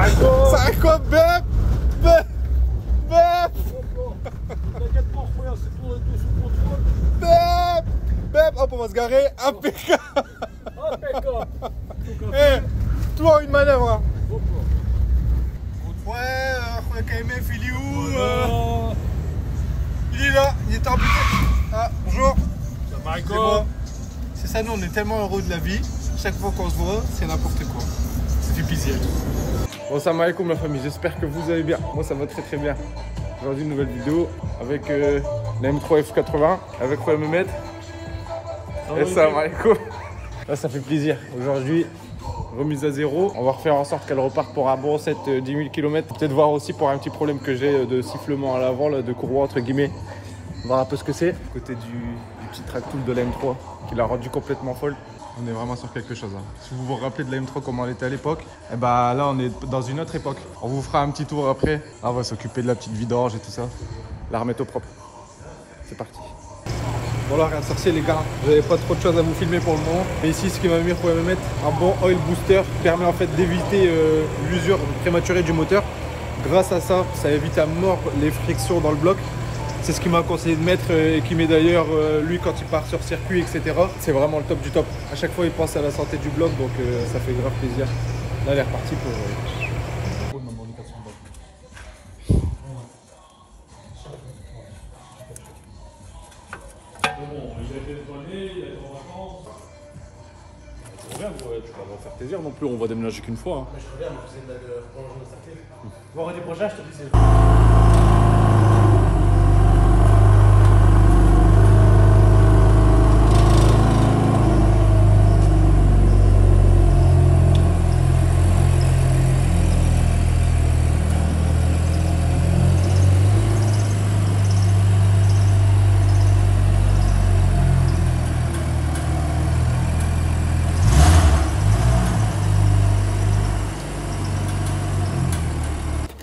Ça a quoi, bep? Bep? T'inquiète pas, frère, c'est tout sous contrôle. Bep! Bep! Hop, on va se garer. Impeccable! Impeccable. Eh, tout en une manœuvre. Hein. Ouais, KMF, il est où? Il est là, il est amputé. Ah, bonjour. C'est bon. C'est ça, nous, on est tellement heureux de la vie. Chaque fois qu'on se voit, c'est n'importe quoi. Ça fait plaisir. Bon, salam alaikum la famille, j'espère que vous allez bien. Moi, ça va très très bien. Aujourd'hui, une nouvelle vidéo avec la M3 F80, avec Roya Mehmet. Et salam alaikum. Là, ça fait plaisir. Aujourd'hui, remise à zéro. On va refaire en sorte qu'elle reparte pour un bon 7-10 000 km. Peut-être voir aussi pour un petit problème que j'ai de sifflement à l'avant, de courroie entre guillemets. Voir un peu ce que c'est. Côté du petit track tool de la M3 qui l'a rendu complètement folle. On est vraiment sur quelque chose. Hein. Si vous vous rappelez de la M3 comment elle était à l'époque, et bah là on est dans une autre époque. On vous fera un petit tour après. Là, on va s'occuper de la petite vidange et tout ça. La remettre au propre. C'est parti. Bon là, rien de sorcier les gars, j'avais pas trop de choses à vous filmer pour le moment. Mais ici, ce qui m'a mis pour me mettre un bon oil booster qui permet en fait d'éviter l'usure prématurée du moteur. Grâce à ça, ça évite à mort les frictions dans le bloc. C'est ce qu'il m'a conseillé de mettre et qui met d'ailleurs lui quand il part sur circuit, etc. C'est vraiment le top du top. À chaque fois, il pense à la santé du bloc, donc ça fait grave plaisir. Là, elle est repartie pour... Tu vas pas faire plaisir non plus, on va déménager qu'une fois. Hein. Mais je reviens, mais vous êtes de prolonger le circuit. Vendredi prochain, je te dis c'est...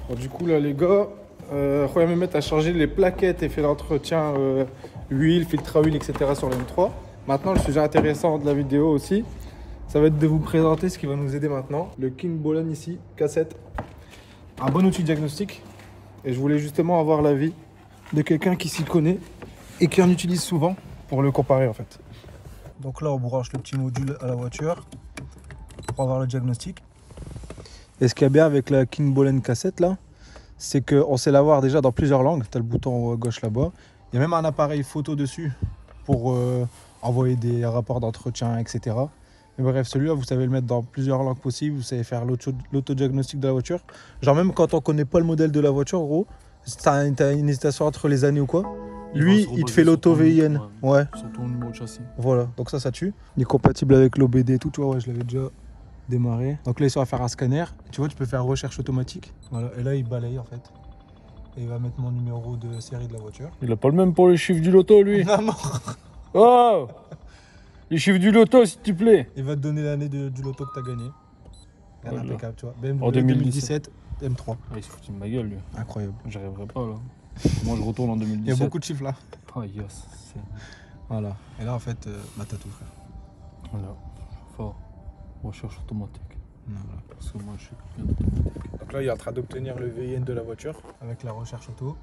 Bon, du coup là les gars, Roya Mehmet a changé les plaquettes et fait l'entretien huile, filtre à huile, etc. sur la M3. Maintenant le sujet intéressant de la vidéo aussi, ça va être de vous présenter ce qui va nous aider maintenant. Le King Bolen ici, cassette. Un bon outil de diagnostic. Et je voulais justement avoir l'avis de quelqu'un qui s'y connaît et qui en utilise souvent pour le comparer en fait. Donc là on branche le petit module à la voiture pour avoir le diagnostic. Et ce qu'il y a bien avec la King Bolen cassette là, c'est qu'on sait l'avoir déjà dans plusieurs langues. Tu as le bouton gauche là-bas. Il y a même un appareil photo dessus pour envoyer des rapports d'entretien, etc. Mais bref, celui-là, vous savez le mettre dans plusieurs langues possibles. Vous savez faire l'autodiagnostic de la voiture. Genre même quand on connaît pas le modèle de la voiture, gros, t'as une hésitation entre les années ou quoi. Lui, il te fait l'auto-VIN. Ouais. Sur ton numéro de châssis. Voilà, donc ça tue. Il est compatible avec l'OBD et tout, tu vois, ouais, je l'avais déjà démarré. Donc là, il sera faire un scanner. Tu vois, tu peux faire recherche automatique. Voilà, et là, il balaye en fait. Et il va mettre mon numéro de série de la voiture. Il a pas le même pour les chiffres du loto, lui. Vraiment. Oh, les chiffres du loto, s'il te plaît. Il va te donner l'année du loto que tu as gagné. Voilà. Impeccable, tu vois. BMW En 2017. M3. Ah, il se fout de ma gueule, lui. Incroyable. J'arriverai pas, là. Moi, je retourne en 2017. Il y a beaucoup de chiffres là. Ah, yes. Voilà. Et là, en fait, bah, t'as tout, frère. Voilà. Fort. Recherche automatique. Voilà. Parce que moi, je suis quelqu'un d'automatique. Donc là, il est en train d'obtenir le VIN de la voiture avec la recherche auto.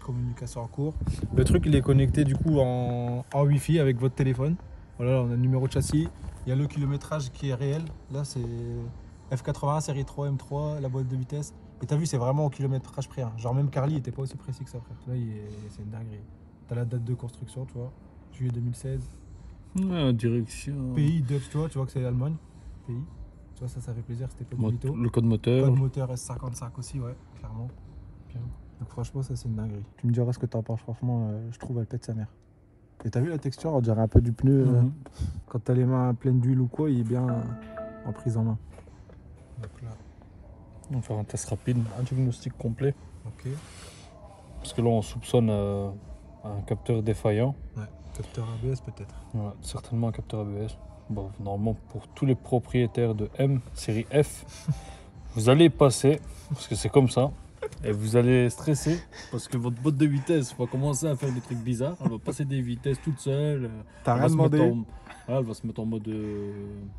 Communication en cours. Le truc, il est connecté du coup en Wi-Fi avec votre téléphone. Voilà, là, on a le numéro de châssis. Il y a le kilométrage qui est réel. Là, c'est F80, série 3, M3, la boîte de vitesse. Et t'as vu, c'est vraiment au kilométrage près. Hein. Genre même Carly était pas aussi précis que ça, frère. Là, c'est une dinguerie. T'as la date de construction, tu vois. Juillet 2016. Ouais, direction. Pays, Dutch, tu vois que c'est l'Allemagne. Pays. Tu vois, ça fait plaisir, c'était pas du tout. Le code moteur. Code moteur S55 aussi, ouais, clairement. Bien. Donc franchement, ça c'est une dinguerie. Tu me diras ce que t'en penses, franchement, je trouve elle pète sa mère. Et t'as vu la texture, on dirait un peu du pneu. Quand t'as les mains pleines d'huile ou quoi, il est bien en prise en main. Donc là. On va faire un test rapide, un diagnostic complet. Ok. Parce que là, on soupçonne un capteur défaillant. Ouais, capteur ABS peut-être. Ouais, certainement un capteur ABS. Bon, normalement, pour tous les propriétaires de M, série F, vous allez y passer, parce que c'est comme ça. Et vous allez stresser parce que votre boîte de vitesse va commencer à faire des trucs bizarres. Elle va passer des vitesses toute seule. T'as Elle rien va se mettre demandé. elle va se mettre en mode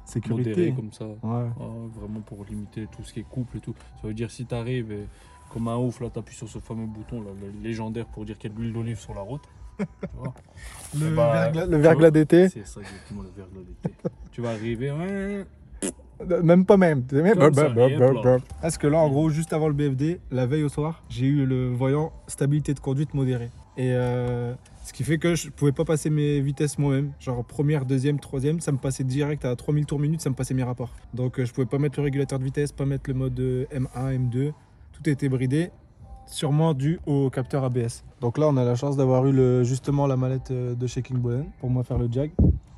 Sécurité. modéré comme ça. Ouais. Ah, vraiment pour limiter tout ce qui est couple et tout. Ça veut dire si t'arrives et comme un ouf là t'appuies sur ce fameux bouton là, le légendaire pour dire qu'il y a de l'huile d'olive sur la route. Tu vois. Le, Eh bah, le verglas d'été. C'est ça exactement le verglas d'été. Tu vas arriver, ouais. Même pas même. Comme ça, et plat. Parce que là, en gros, juste avant le BFD, la veille au soir, j'ai eu le voyant stabilité de conduite modérée. Et ce qui fait que je pouvais pas passer mes vitesses moi-même. Genre première, deuxième, troisième, ça me passait direct à 3000 tours minute, ça me passait mes rapports. Donc je pouvais pas mettre le régulateur de vitesse, pas mettre le mode M1, M2. Tout était bridé, sûrement dû au capteur ABS. Donc là, on a la chance d'avoir eu justement la mallette de Shaking Bowlen pour moi faire le jag.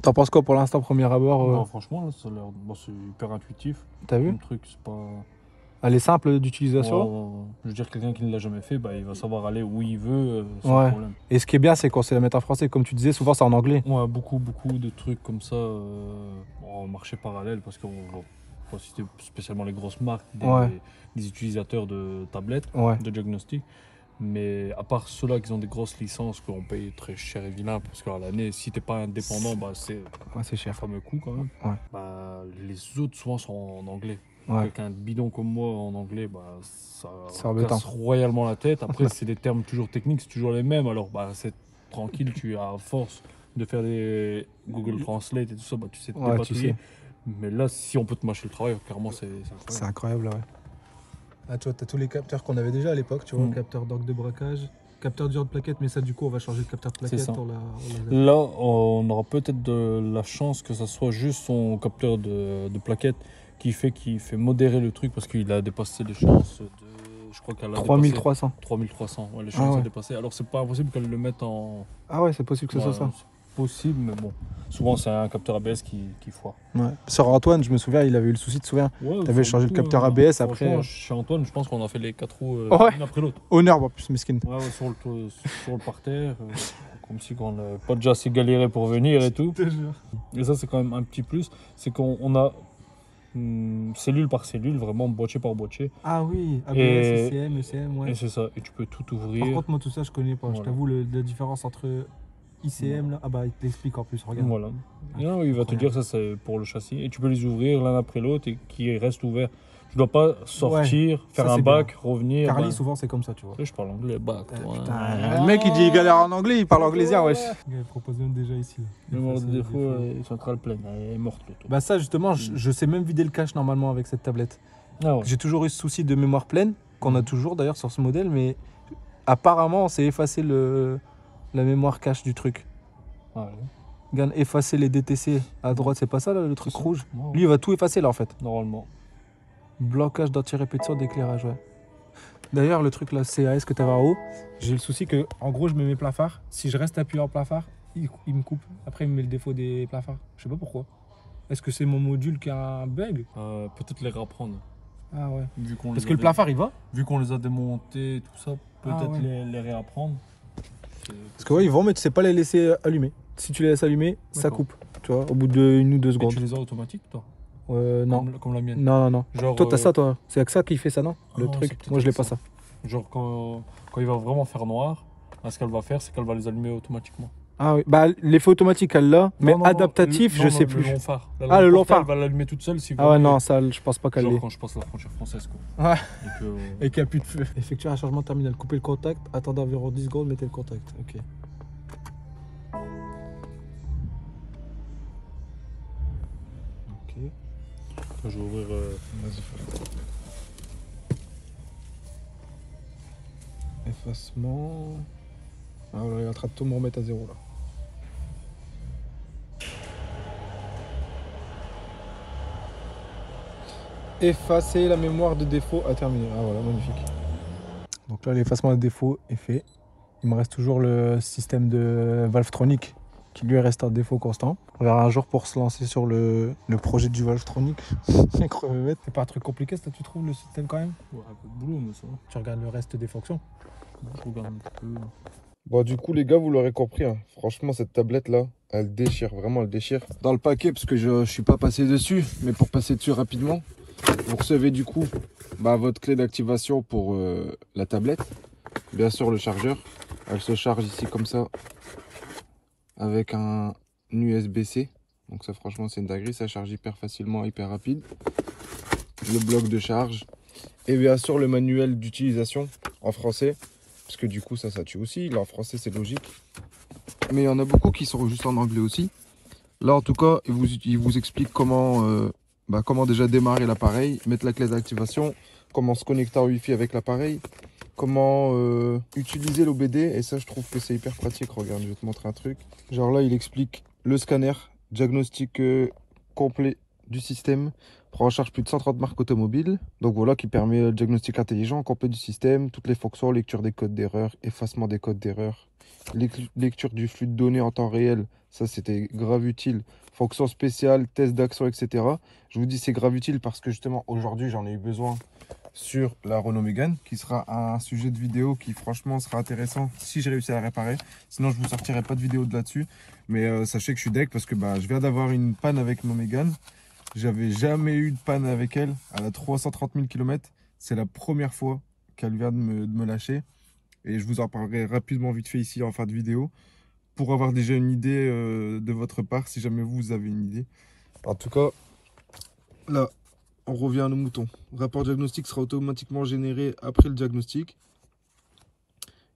T'en penses quoi pour l'instant, premier abord Non, franchement, là, ça a l'air... bon, c'est hyper intuitif. T'as vu? Comme truc, c'est pas. Elle est simple d'utilisation. Ouais. Je veux dire, quelqu'un qui ne l'a jamais fait, bah, il va savoir aller où il veut sans Ouais. problème. Et ce qui est bien, c'est qu'on sait la mettre en français. Comme tu disais, souvent c'est en anglais. Ouais, beaucoup de trucs comme ça en marché parallèle parce qu'on va pas citer spécialement les grosses marques des utilisateurs de tablettes, Ouais. de diagnostic. Mais à part ceux-là qui ont des grosses licences qu'on paye très cher et vilain, parce qu'à l'année, si t'es pas indépendant, bah, c'est C'est un cher. fameux coût quand même. Ouais. Bah, les autres souvent sont en anglais. Ouais. Quelqu'un de bidon comme moi en anglais, bah, ça embêtant. casse royalement la tête. Après, c'est des termes toujours techniques, c'est toujours les mêmes. Alors, bah, c'est tranquille, tu as à force de faire des Google Translate et tout ça, bah, tu sais te Ouais, tu dépatouiller. sais. Mais là, si on peut te mâcher le travail, clairement, c'est incroyable. C'est incroyable, là, ouais. Ah, tu vois, t'as tous les capteurs qu'on avait déjà à l'époque, tu vois, capteur d'orgue de braquage, capteur dur de plaquette, mais ça, du coup, on va changer le capteur de plaquette. C'est ça. On Là, on aura peut-être de la chance que ça soit juste son capteur de plaquette qui fait modérer le truc parce qu'il a dépassé l'échéance de. Je crois qu'elle a 3300. dépassé 3300. Ouais, l'échéance a dépassé. Alors, c'est pas impossible qu'elle le mette en. Ah ouais, c'est possible que ce soit ça. C'est possible, mais bon. Souvent, c'est un capteur ABS qui foire. Ouais. Sur Antoine, je me souviens, il avait eu le souci, tu te souviens. Ouais, T'avais changé le capteur ABS après. Chez Antoine, je pense qu'on a fait les 4 roues Ouais. l'une après l'autre. Honneur, en plus, mesquine. Ouais, sur le parterre. Comme si on n'a pas déjà assez galéré pour venir et tout. Je te jure. Et ça, c'est quand même un petit plus. C'est qu'on a cellule par cellule, vraiment boîtier par boîtier. Ah oui, ABS, Et- ECM, ECM, ouais. Et c'est ça. Et tu peux tout ouvrir. Par contre, moi, tout ça, je connais pas. Je Voilà. t'avoue, la différence entre ICM, là. Ah bah, il t'explique en plus, regarde. Voilà. Et là, il va te dire ça, c'est pour le châssis. Et tu peux les ouvrir l'un après l'autre et qui restent ouverts. Tu dois pas sortir, faire ça, un c'est bac, revenir. Carly, bah. souvent, c'est comme ça, tu vois. Je parle anglais, bac. toi, hein. Le mec, il dit il galère en anglais, il parle anglaisien, wesh. Il propose même déjà ici. Le mort de défaut, centrale pleine. Elle est morte, l'auto. Bah ça, justement, je sais même vider le cache normalement avec cette tablette. Ah ouais. J'ai toujours eu ce souci de mémoire pleine, qu'on a toujours d'ailleurs sur ce modèle, mais apparemment, on s'est effacé la mémoire cache du truc. Ah ouais. Regarde, effacer les DTC à droite, c'est pas ça, là, le truc C'est ça. rouge. Ouais, Lui, il va tout effacer, là, en fait. normalement. Blocage d'anti-répétition d'éclairage, ouais. D'ailleurs, le truc, là, CAS que tu avais en haut, j'ai le souci que, en gros, je mets mes plafards. Si je reste appuyé en plafard, il me coupe. Après, il me met le défaut des plafards. Je sais pas pourquoi. Est-ce que c'est mon module qui a un bug? Peut-être les reprendre. Ah ouais. Vu qu'on Parce les que a le plafard, il va? Vu qu'on les a démontés, tout ça, peut-être Ah ouais. les réapprendre. Parce que ouais, ils vont, mais tu sais pas les laisser allumer. Si tu les laisses allumer, ça D'accord. coupe. Tu vois, au bout de 1 ou 2 Et secondes. tu les as automatiques, toi Non. Comme la mienne. Non. Genre, Toi, t'as ça, toi. C'est avec ça qu'il fait ça, non? Le Ah, c'est truc. peut-être Moi, je l'ai avec pas ça. ça. Genre quand il va vraiment faire noir, là, ce qu'elle va faire, c'est qu'elle va les allumer automatiquement. Ah oui. Bah, l'effet automatique, elle l'a. Mais Non, adaptatif, je sais Le plus. long phare. Ah, le long phare. Elle va l'allumer toute seule si Ah ouais, non, ça, je pense pas qu'elle Genre l'ait. quand je passe la frontière française, quoi. Ouais. Et que, Et qu'il n'y a plus de feu. Effectuer un changement terminal. Couper le contact, attendez environ 10 secondes, mettez le contact. Ok. Ok. je vais ouvrir. Effacement. Ah voilà, il est en train de tout me remettre à zéro là. Effacer la mémoire de défaut à terminer. Ah voilà, magnifique. Donc là, l'effacement de défaut est fait. Il me reste toujours le système de Valvetronic qui lui reste un défaut constant. On verra un jour pour se lancer sur le projet du Valvetronic. C'est pas un truc compliqué, ça, tu trouves, le système quand même? Ouais, un peu de boulot, mais ça. Tu regardes le reste des fonctions. Je regarde un petit peu. Bon, du coup, les gars, vous l'aurez compris, hein. Franchement, cette tablette-là, elle déchire, vraiment, elle déchire. Dans le paquet, parce que je suis pas passé dessus, mais pour passer dessus rapidement, Vous recevez du coup votre clé d'activation pour la tablette. Bien sûr le chargeur. Elle se charge ici comme ça avec un USB-C. Donc ça franchement c'est une dinguerie, ça charge hyper facilement, hyper rapide. Le bloc de charge. Et bien sûr le manuel d'utilisation en français. Parce que du coup ça tue aussi. Là en français c'est logique. Mais il y en a beaucoup qui sont juste en anglais aussi. Là en tout cas il vous explique comment, comment déjà démarrer l'appareil, mettre la clé d'activation, comment se connecter en Wi-Fi avec l'appareil, comment utiliser l'OBD. Et ça je trouve que c'est hyper pratique. Regarde, je vais te montrer un truc. Genre là il explique le scanner, diagnostic complet du système, prend en charge plus de 130 marques automobiles. Donc voilà, qui permet le diagnostic intelligent complet du système, toutes les fonctions, lecture des codes d'erreur, effacement des codes d'erreur, lecture du flux de données en temps réel. Ça c'était grave utile. Fonction spéciale, test d'action, etc. Je vous dis c'est grave utile parce que justement aujourd'hui j'en ai eu besoin sur la Renault Mégane, qui sera un sujet de vidéo qui franchement sera intéressant si j'ai réussi à la réparer. Sinon je vous sortirai pas de vidéo de là-dessus. Mais sachez que je suis deg parce que je viens d'avoir une panne avec ma Mégane. J'avais jamais eu de panne avec elle. Elle a 330 000 km. C'est la première fois qu'elle vient de me lâcher. Et je vous en parlerai rapidement vite fait ici en fin de vidéo pour avoir déjà une idée de votre part si jamais vous avez une idée. En tout cas, là, on revient à nos moutons. Le rapport diagnostic sera automatiquement généré après le diagnostic.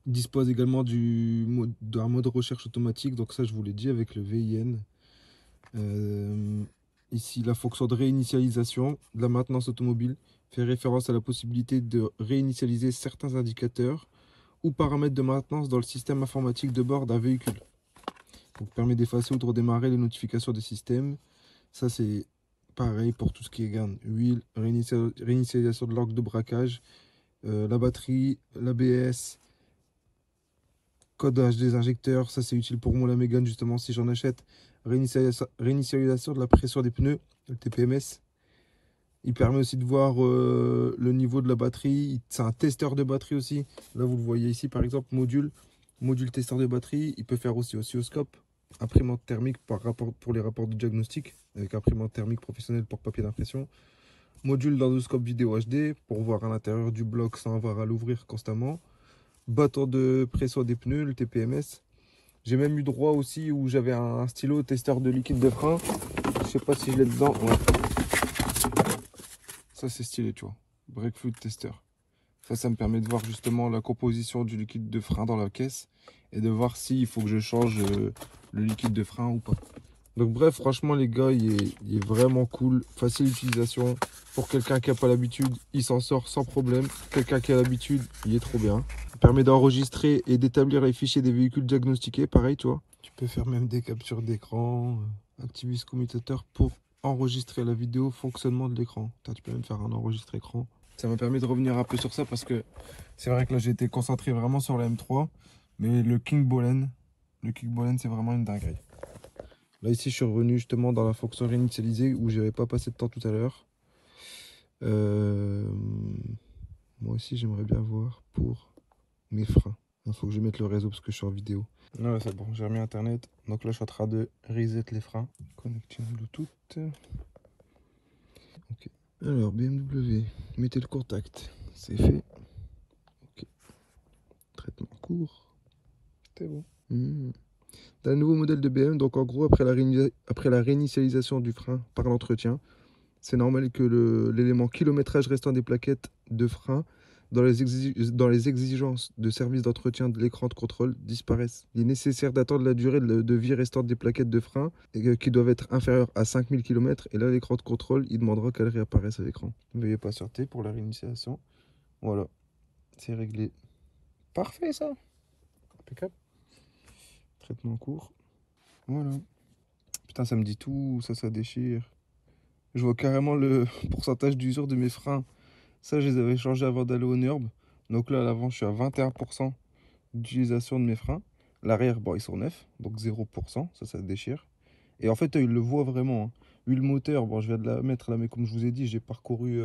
Il dispose également d'un mode recherche automatique. Donc ça, je vous l'ai dit avec le VIN. Ici, la fonction de réinitialisation de la maintenance automobile fait référence à la possibilité de réinitialiser certains indicateurs ou paramètres de maintenance dans le système informatique de bord d'un véhicule. Donc, permet d'effacer ou de redémarrer les notifications des systèmes. Ça, c'est pareil pour tout ce qui est gain, huile, réinitialisation de l'orgue de braquage, la batterie, l'ABS, codage des injecteurs. Ça, c'est utile pour moi, la Mégane, justement, si j'en achète. Réinitialisation de la pression des pneus, le TPMS. Il permet aussi de voir le niveau de la batterie. C'est un testeur de batterie aussi. Là, vous le voyez ici, par exemple, module testeur de batterie. Il peut faire aussi oscilloscope, imprimante thermique pour les rapports de diagnostic, avec imprimante thermique professionnelle pour papier d'impression. Module d'endoscope vidéo HD pour voir à l'intérieur du bloc sans avoir à l'ouvrir constamment. Bâton de pression des pneus, le TPMS. J'ai même eu droit aussi où j'avais un stylo testeur de liquide de frein. Je sais pas si je l'ai dedans. Ouais. Ça c'est stylé, tu vois. Brake fluid tester. Ça me permet de voir justement la composition du liquide de frein dans la caisse et de voir s'il faut que je change le liquide de frein ou pas. Donc bref, franchement les gars, il est vraiment cool, facile d'utilisation. Pour quelqu'un qui n'a pas l'habitude, il s'en sort sans problème. Quelqu'un qui a l'habitude, il est trop bien. Il permet d'enregistrer et d'établir les fichiers des véhicules diagnostiqués, pareil, tu vois. Tu peux faire même des captures d'écran, Activis commutateur pour enregistrer la vidéo, fonctionnement de l'écran. Tu peux même faire un enregistré écran. Ça m'a permis de revenir un peu sur ça parce que c'est vrai que là j'ai été concentré vraiment sur la M3. Mais le King Bolen c'est vraiment une dinguerie. Là ici je suis revenu justement dans la fonction réinitialisée où j'avais pas passé de temps tout à l'heure. Moi aussi j'aimerais bien voir pour mes freins. Il faut que je mette le réseau parce que je suis en vidéo. Non, c'est bon, j'ai remis internet. Donc là je suis en train de reset les freins. Connexion Bluetooth. Ok. Alors BMW, mettez le contact. C'est fait. Ok. Traitement court. C'est bon. D'un nouveau modèle de BM, donc en gros après la réinitialisation du frein par l'entretien, c'est normal que l'élément kilométrage restant des plaquettes de frein dans les exigences de service d'entretien de l'écran de contrôle disparaissent. Il est nécessaire d'attendre la durée de vie restante des plaquettes de frein qui doivent être inférieures à 5000 km et là l'écran de contrôle il demandera qu'elles réapparaissent à l'écran. Veuillez patienter pour la réinitialisation. Voilà, c'est réglé. Parfait ça. Impeccable. Traitement en cours. Voilà. Putain, ça me dit tout, ça déchire. Je vois carrément le pourcentage d'usure de mes freins. Ça, je les avais changés avant d'aller au NURB. Donc là, à l'avant, je suis à 21% d'utilisation de mes freins. L'arrière, bon, ils sont neufs, donc 0%. Ça déchire. Et en fait, il le voit vraiment. Hein. Huile moteur, bon, je viens de la mettre là, mais comme je vous ai dit, j'ai parcouru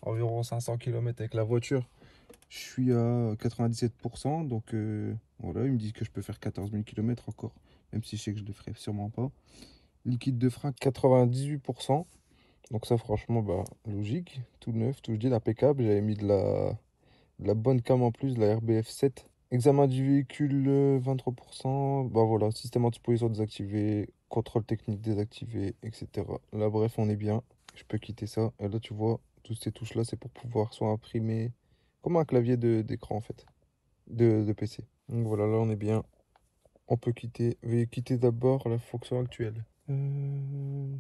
environ 500 km avec la voiture. Je suis à 97%, donc voilà, il me dit que je peux faire 14 000 km encore, même si je sais que je ne le ferai sûrement pas. Liquide de frein, 98%. Donc ça, franchement, bah, logique, tout neuf, tout je dis, impeccable. J'avais mis de la bonne cam en plus, de la RBF 7. Examen du véhicule, 23%. Bah voilà, système anti-pollution désactivé, contrôle technique désactivé, etc. Là, bref, on est bien. Je peux quitter ça. Et là, tu vois, toutes ces touches-là, c'est pour pouvoir soit imprimer, comme un clavier d'écran en fait, de PC. Donc voilà, là, on est bien. On peut quitter. Veuillez quitter d'abord la fonction actuelle. Putain,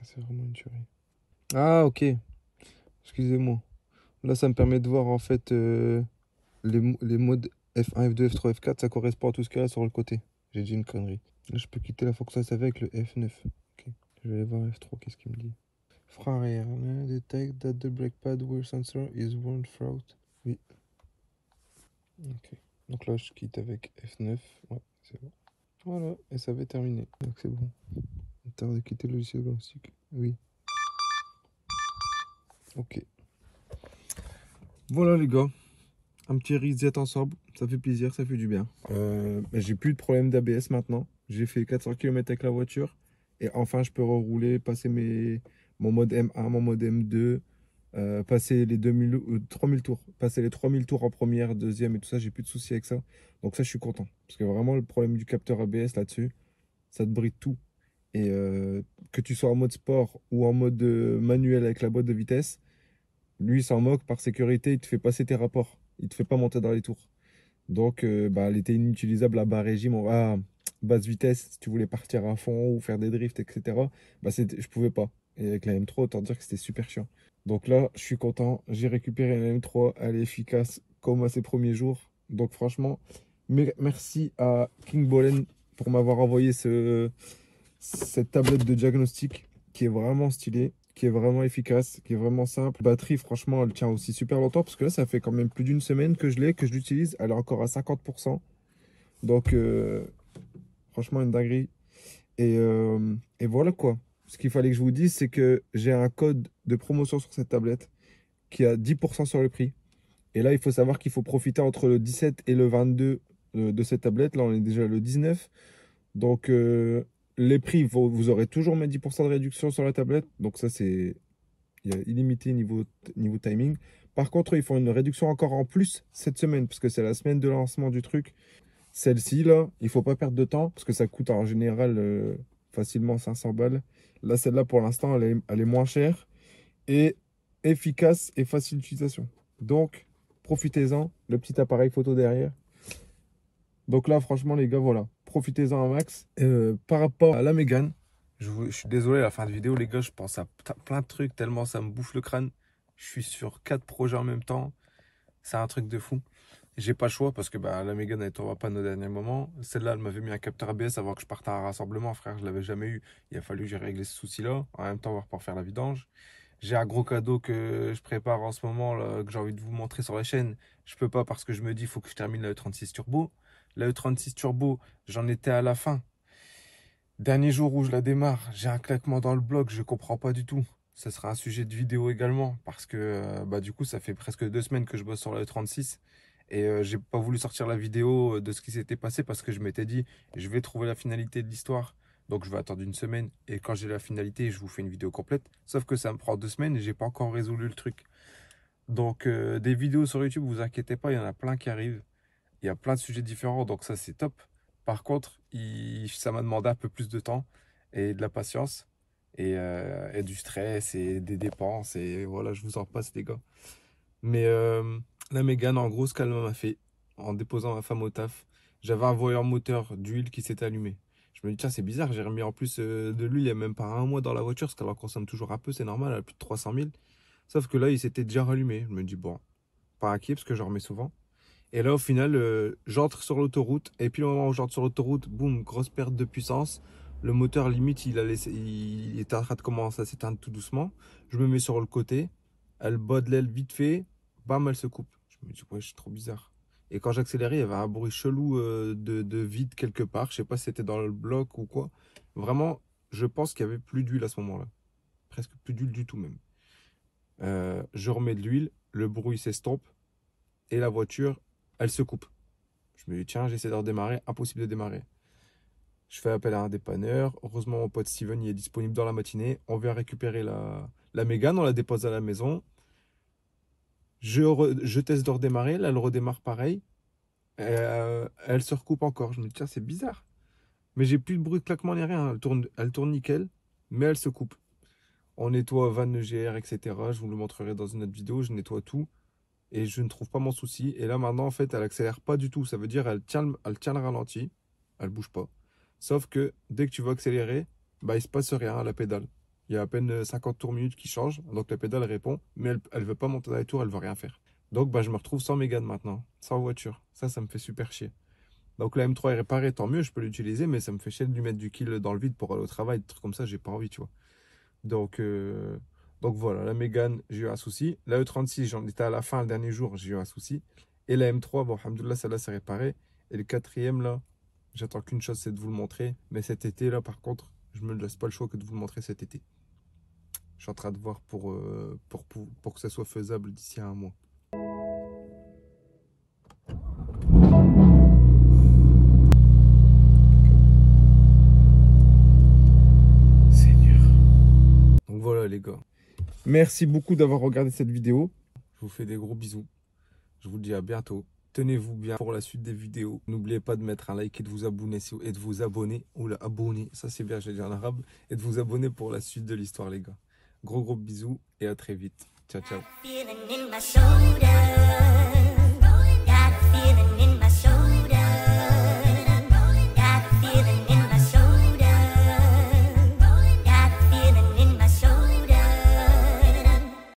c'est vraiment une tuerie. Ah, ok. Excusez-moi. Là, ça me permet de voir en fait les modes F1, F2, F3, F4. Ça correspond à tout ce qu'il y a sur le côté. J'ai dit une connerie. Là, je peux quitter la fonction SAV avec le F9. Ok. Je vais aller voir F3. Qu'est-ce qu'il me dit? Frein arrière. Detect that the brake pad wheel sensor is worn throughout. Oui. Ok. Donc là, je quitte avec F9. Ouais, c'est bon. Voilà. SAV terminé. Donc c'est bon. Interdit de quitter le logiciel diagnostic. Oui. Ok. Voilà les gars. Un petit reset ensemble, ça fait plaisir, ça fait du bien. J'ai plus de problème d'ABS maintenant. J'ai fait 400 km avec la voiture. Et enfin, je peux rerouler, passer mon mode M1, mon mode M2, passer les 3000 tours. Passer les 3000 tours en première, deuxième et tout ça, j'ai plus de soucis avec ça. Donc ça, je suis content. Parce que vraiment, le problème du capteur ABS là-dessus, ça te bride tout. Et que tu sois en mode sport ou en mode manuel avec la boîte de vitesse, lui, il s'en moque par sécurité, il te fait passer tes rapports. Il te fait pas monter dans les tours. Donc, bah, elle était inutilisable à bas régime, basse vitesse, si tu voulais partir à fond ou faire des drifts, etc. Bah, je pouvais pas. Et avec la M3, autant dire que c'était super chiant. Donc là, je suis content. J'ai récupéré la M3. Elle est efficace comme à ses premiers jours. Donc franchement, merci à King Bolen pour m'avoir envoyé cette tablette de diagnostic qui est vraiment stylée, qui est vraiment efficace, qui est vraiment simple. Batterie, franchement, elle tient aussi super longtemps parce que là, ça fait quand même plus d'une semaine que je l'ai, que je l'utilise. Elle est encore à 50%. Donc, franchement, une dinguerie. Et voilà quoi. Ce qu'il fallait que je vous dise, c'est que j'ai un code de promotion sur cette tablette qui a 10% sur le prix. Et là, il faut savoir qu'il faut profiter entre le 17 et le 22 de cette tablette. Là, on est déjà le 19. Donc, les prix, vous aurez toujours mes 10% de réduction sur la tablette. Donc, ça, il y a illimité niveau timing. Par contre, ils font une réduction encore en plus cette semaine, parce que c'est la semaine de lancement du truc. Celle-ci, là, il faut pas perdre de temps, parce que ça coûte en général facilement 500 balles. Là, celle-là, pour l'instant, elle est moins chère et efficace et facile d'utilisation. Donc, profitez-en. Le petit appareil photo derrière. Donc là, franchement, les gars, voilà. Profitez-en un max. Par rapport à la Mégane, je suis désolé, à la fin de vidéo, les gars, je pense à plein de trucs, tellement ça me bouffe le crâne. Je suis sur 4 projets en même temps. C'est un truc de fou. J'ai pas le choix parce que bah, la Mégane, elle tombera pas au dernier moment. Celle-là, elle m'avait mis un capteur ABS avant que je parte à un rassemblement, frère. Je l'avais jamais eu. Il a fallu que j'ai réglé ce souci-là. En même temps, on va pouvoir faire la vidange. J'ai un gros cadeau que je prépare en ce moment, là, que j'ai envie de vous montrer sur la chaîne. Je peux pas parce que je me dis, il faut que je termine la E36 Turbo. La E36 Turbo, j'en étais à la fin. Dernier jour où je la démarre, j'ai un claquement dans le bloc, je comprends pas du tout. Ça sera un sujet de vidéo également, parce que bah, du coup, ça fait presque 2 semaines que je bosse sur la E36. Et j'ai pas voulu sortir la vidéo de ce qui s'était passé parce que je m'étais dit, je vais trouver la finalité de l'histoire. Donc je vais attendre une semaine. Et quand j'ai la finalité, je vous fais une vidéo complète. Sauf que ça me prend 2 semaines et j'ai pas encore résolu le truc. Donc des vidéos sur YouTube, vous inquiétez pas, il y en a plein qui arrivent. Il y a plein de sujets différents, donc ça c'est top. Par contre, ça m'a demandé un peu plus de temps et de la patience et du stress et des dépenses. Et voilà, je vous en passe les gars. Mais la Mégane, en gros, ce qu'elle m'a fait en déposant ma femme au taf, j'avais un voyant moteur d'huile qui s'était allumé. Je me dis, tiens, c'est bizarre, j'ai remis en plus de l'huile il n'y a même pas un mois dans la voiture, parce qu'elle en consomme toujours un peu, c'est normal, elle a plus de 300 000. Sauf que là, il s'était déjà rallumé. Je me dis, bon, pas inquiet, parce que j'en remets souvent. Et là, au final, j'entre sur l'autoroute. Et puis, au moment où j'entre sur l'autoroute, boum, grosse perte de puissance. Le moteur, limite, il était en train de commencer à s'éteindre tout doucement. Je me mets sur le côté. Elle bat de l'aile vite fait. Bam, elle se coupe. Je me dis, ouais, c'est trop bizarre. Et quand j'accélérais, il y avait un bruit chelou de vide quelque part. Je sais pas si c'était dans le bloc ou quoi. Vraiment, je pense qu'il y avait plus d'huile à ce moment-là. Presque plus d'huile du tout même. Je remets de l'huile. Le bruit s'estompe. Et la voiture, elle se coupe. Je me dis, tiens, j'essaie de redémarrer, impossible de démarrer. Je fais appel à un dépanneur. Heureusement, mon pote Steven il est disponible dans la matinée. On vient récupérer la Mégane, on la dépose à la maison. Je teste de redémarrer. Là, elle redémarre pareil. Elle se recoupe encore. Je me dis, tiens, c'est bizarre. Mais j'ai plus de bruit de claquement ni rien. Elle tourne nickel, mais elle se coupe. On nettoie van EGR, etc. Je vous le montrerai dans une autre vidéo. Je nettoie tout et je ne trouve pas mon souci. Et là, maintenant, en fait, elle accélère pas du tout. Ça veut dire elle tient le ralenti. Elle bouge pas. Sauf que dès que tu vas accélérer, bah, il se passe rien à la pédale. Il y a à peine 50 tours minutes qui changent. Donc la pédale répond, mais elle veut pas monter dans les tours, elle veut rien faire. Donc bah, je me retrouve sans Mégane maintenant, sans voiture. Ça me fait super chier. Donc la M3 est réparée, tant mieux, je peux l'utiliser, mais ça me fait chier de lui mettre du kill dans le vide pour aller au travail, des trucs comme ça, j'ai pas envie, tu vois. Donc voilà, la Mégane, j'ai eu un souci. La E36, j'en étais à la fin, le dernier jour, j'ai eu un souci. Et la M3, bon, alhamdoulilah, celle-là, c'est réparé. Et le quatrième, là, j'attends qu'une chose, c'est de vous le montrer. Mais cet été, là, par contre, je me laisse pas le choix que de vous le montrer cet été. Je suis en train de voir pour que ça soit faisable d'ici à un mois. Donc voilà les gars. Merci beaucoup d'avoir regardé cette vidéo. Je vous fais des gros bisous. Je vous dis à bientôt. Tenez-vous bien pour la suite des vidéos. N'oubliez pas de mettre un like et de vous abonner. Et de vous abonner. Oula, abonner. Ça c'est bien, j'ai dit en arabe. Et de vous abonner pour la suite de l'histoire les gars. Gros bisous et à très vite. Ciao, ciao.